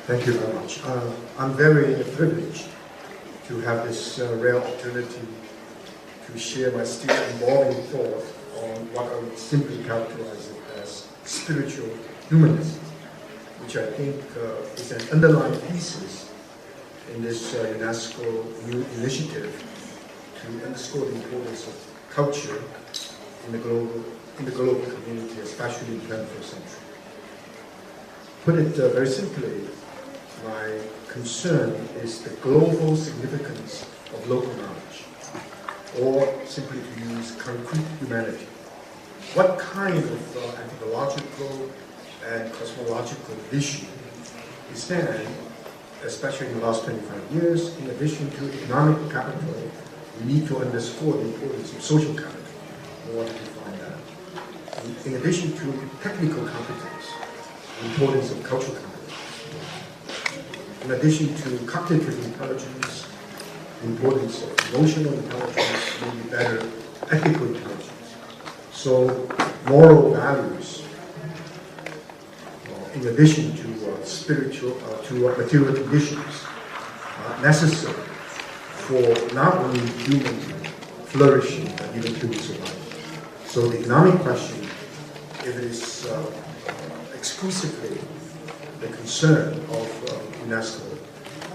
Thank you very much. I'm very privileged to have this rare opportunity to share my still evolving thought on what I would simply characterize it as spiritual humanism, which I think is an underlying thesis in this UNESCO new initiative to underscore the importance of culture in the global community, especially in the 21st century. Put it very simply, my concern is the global significance of local knowledge, or simply to use concrete humanity. What kind of anthropological and cosmological vision is there, especially in the last 25 years? In addition to economic capital, we need to underscore the importance of social capital in order to define that. In addition to technical competence, the importance of cultural competence. In addition to cognitive intelligence, the importance of emotional intelligence, maybe better ethical intelligence. So moral values, in addition to spiritual, to material conditions, necessary for not only human flourishing, but even human survival. So the economic question, if it is exclusively the concern of UNESCO,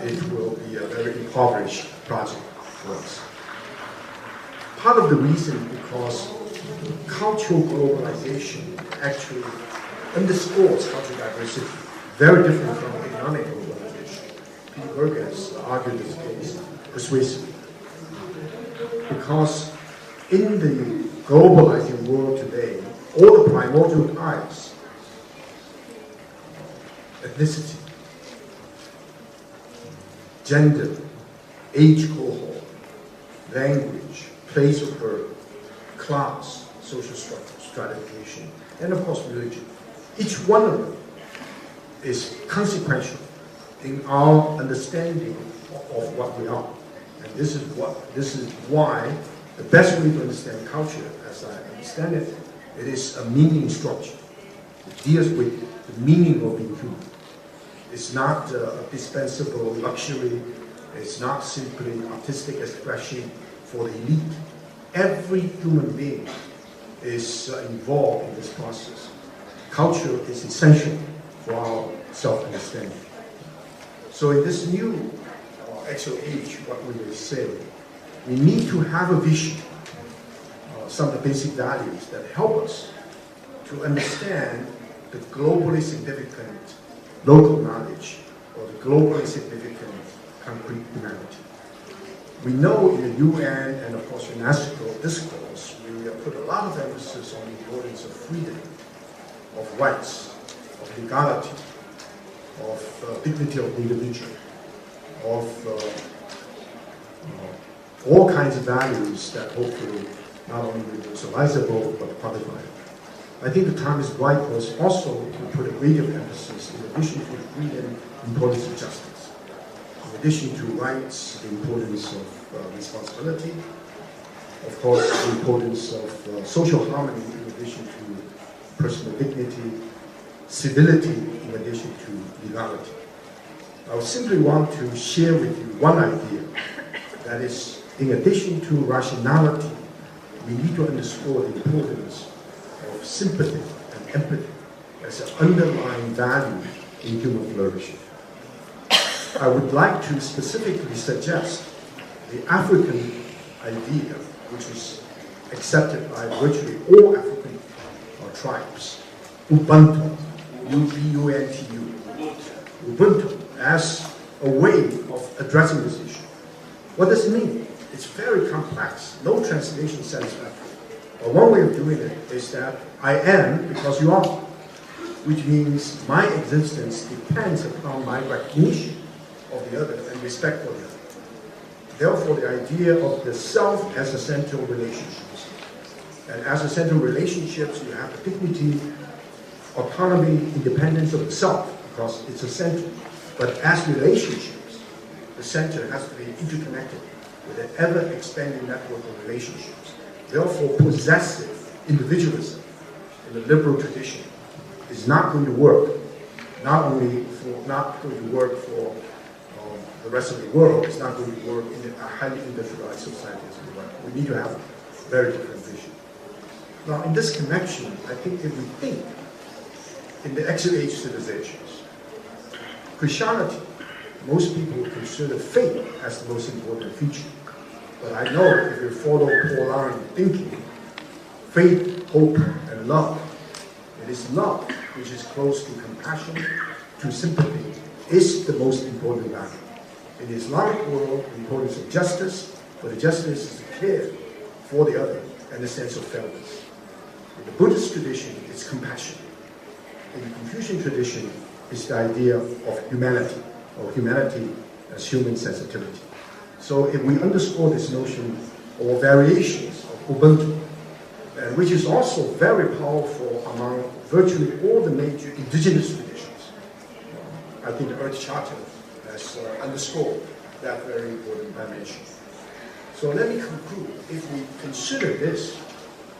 it will be a very impoverished project for us. Part of the reason is because cultural globalization actually underscores cultural diversity, very different from economic globalization. Peter Berger has argued this case persuasively. Because in the globalizing world today, all the primordial ties, ethnicity, gender, age cohort, language, place of birth, class, social structure, stratification, and of course religion. Each one of them is consequential in our understanding of what we are. And this is why the best way to understand culture, as I understand it, it is a meaning structure. It deals with the meaning of being human. It's not a dispensable luxury. It's not simply artistic expression for the elite. Every human being is involved in this process. Culture is essential for our self-understanding. So in this new actual age, what we will say, we need to have a vision, some of the basic values that help us to understand the globally significant local knowledge or the globally significant concrete humanity. We know in the UN and of course UNESCO discourse, we put a lot of emphasis on the importance of freedom, of rights, of legality, of dignity of the individual, of all kinds of values that hopefully not only universalizable but quantifiable. I think the time is right for us also to put a greater emphasis, in addition to freedom, the importance of justice. In addition to rights, the importance of responsibility. Of course, the importance of social harmony, in addition to personal dignity. Civility, in addition to legality. I would simply want to share with you one idea, that is, in addition to rationality, we need to underscore the importance of sympathy and empathy as an underlying value in human flourishing. I would like to specifically suggest the African idea, which is accepted by virtually all African tribes, Ubuntu, U-B-U-N-T-U, Ubuntu, as a way of addressing this issue. What does it mean? It's very complex. No translation is satisfactory. But one way of doing it is that I am because you are, which means my existence depends upon my recognition of the other and respect for the other. Therefore, the idea of the self as essential relationships. And as essential relationships, you have the dignity, autonomy, independence of the self, because it's essential. But as relationships, the center has to be interconnected with an ever-expanding network of relationships. Therefore, possessive individualism in the liberal tradition is not going to work, not only not going to work for the rest of the world. It's not going to work in a highly industrialized society as well. We need to have a very different vision. Now, in this connection, I think if we think in the Axial Age civilizations, Christianity, most people consider faith as the most important feature. But I know if you follow Pauline thinking, faith, hope, and love, it is love which is close to compassion, to sympathy, is the most important value. In the Islamic world, the importance of justice, but the justice is to care for the other and a sense of fairness. In the Buddhist tradition, it's compassion. In the Confucian tradition, it's the idea of humanity, or humanity as human sensitivity. So if we underscore this notion or variations of Ubuntu, which is also very powerful among virtually all the major indigenous traditions, I think the Earth Charter has underscored that very important dimension. So let me conclude. If we consider this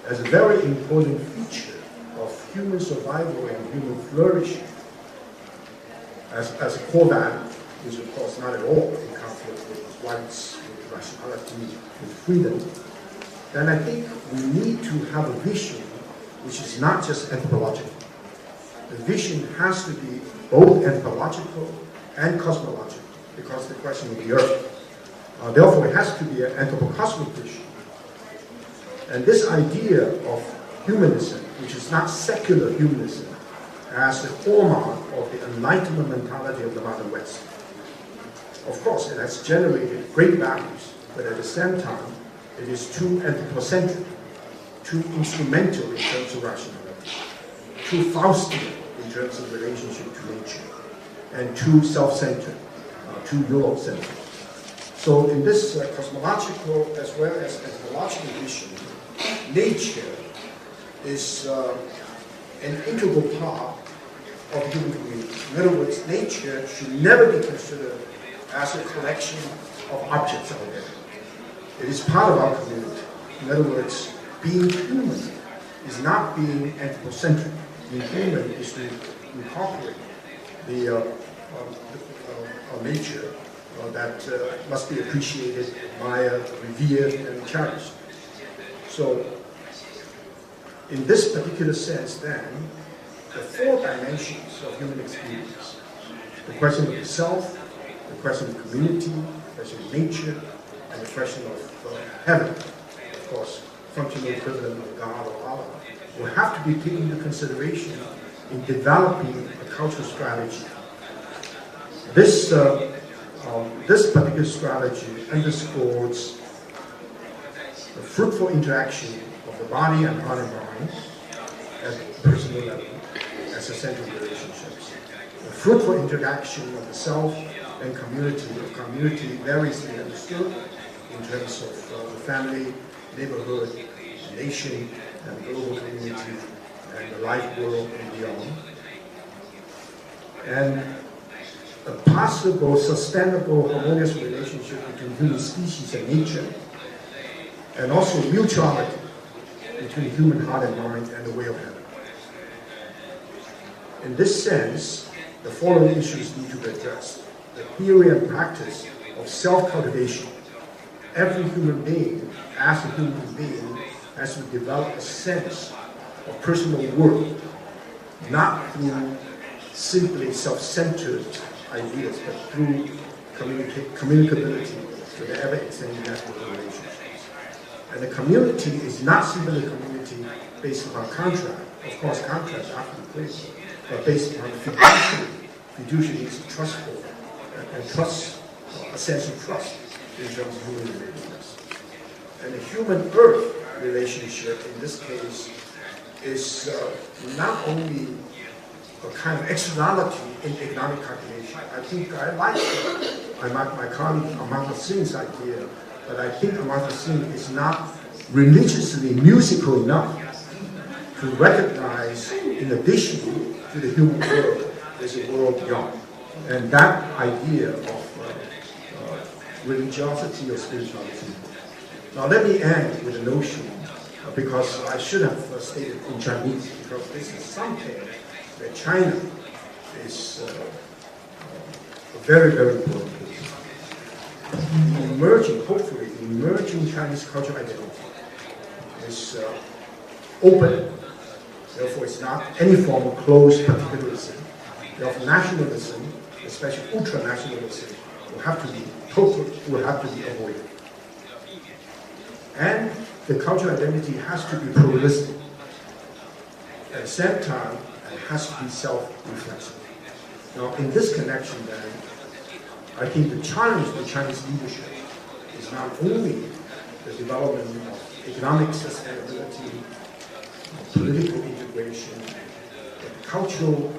as a very important feature of human survival and human flourishing, as a core value, which of course not at all in conflict with rights, with rationality, with freedom, then I think we need to have a vision which is not just anthropological. The vision has to be both anthropological and cosmological, because the question of the Earth. Therefore, it has to be an anthropocosmic vision. And this idea of humanism, which is not secular humanism, as the hallmark of the Enlightenment mentality of the modern West. Of course, it has generated great values, but at the same time, it is too anthropocentric, too instrumental in terms of rationality, too Faustian in terms of relationship to nature, and too self-centered, too Eurocentric. So in this cosmological as well as anthropological vision, nature is an integral part of human community. In other words, nature should never be considered as a collection of objects out there. It is part of our community. In other words, being human is not being anthropocentric. Being human is to incorporate the nature that must be appreciated, admired, revered, and cherished. So, in this particular sense, then, the four dimensions of human experience, the question of the self, the question of community, the question of nature, and the question of heaven, of course, functional equivalent of God or Allah, will have to be taken into consideration in developing a cultural strategy. This particular strategy underscores the fruitful interaction of the body and heart and mind at the personal level as essential relationships. The fruitful interaction of the self and community. The community variously understood in terms of the family, neighborhood, nation, and global community, and the life world and beyond. And a possible, sustainable, harmonious relationship between human species and nature, and also mutuality between human heart and mind and the way of heaven. In this sense, the following issues need to be addressed. The theory and practice of self-cultivation. Every human being, as a human being, has to develop a sense of personal worth, not through simply self-centered ideas, but through communicability with the ever-extending network of relationships. And the community is not simply a community based upon contract. Of course, contracts have to be clear, but based upon fiduciary. Fiduciary is trustful, and trust, a sense of trust in terms of human relationships. And the human-earth relationship, in this case, is not only a kind of externality in economic calculation. I think I like my colleague Amartya Singh's idea, but I think Amartya Singh is not religiously musical enough to recognize, in addition to the human world, there's a world beyond. And that idea of religiosity or spirituality. Now let me end with a notion, because I should have stated in Chinese, because this is something that China is very, very important. Emerging, hopefully, emerging Chinese cultural identity is open. Therefore, it's not any form of closed particularism. Therefore, nationalism, especially ultra-nationalism, will have to be avoided. And the cultural identity has to be pluralistic. At the same time, it has to be self-reflexive. Now, in this connection, then, I think the challenge for Chinese leadership is not only the development of economic sustainability, political integration, but cultural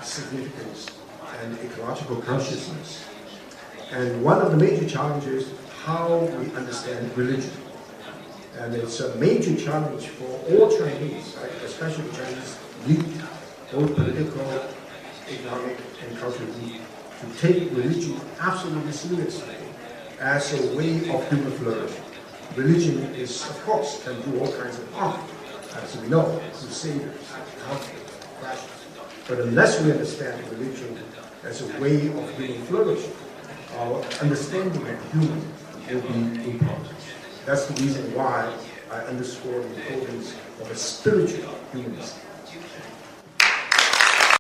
significance, and ecological consciousness. And one of the major challenges is how we understand religion. And it's a major challenge for all Chinese, right? Especially Chinese elite, both political, economic, and cultural elite, to take religion absolutely seriously as a way of human flourishing. Religion is, of course, can do all kinds of harm, as we know, crusaders, conflict, crashes. But unless we understand religion as a way of human flourishing, our understanding of human will be imperfect. That's the reason why I underscore the importance of a spiritual humanism.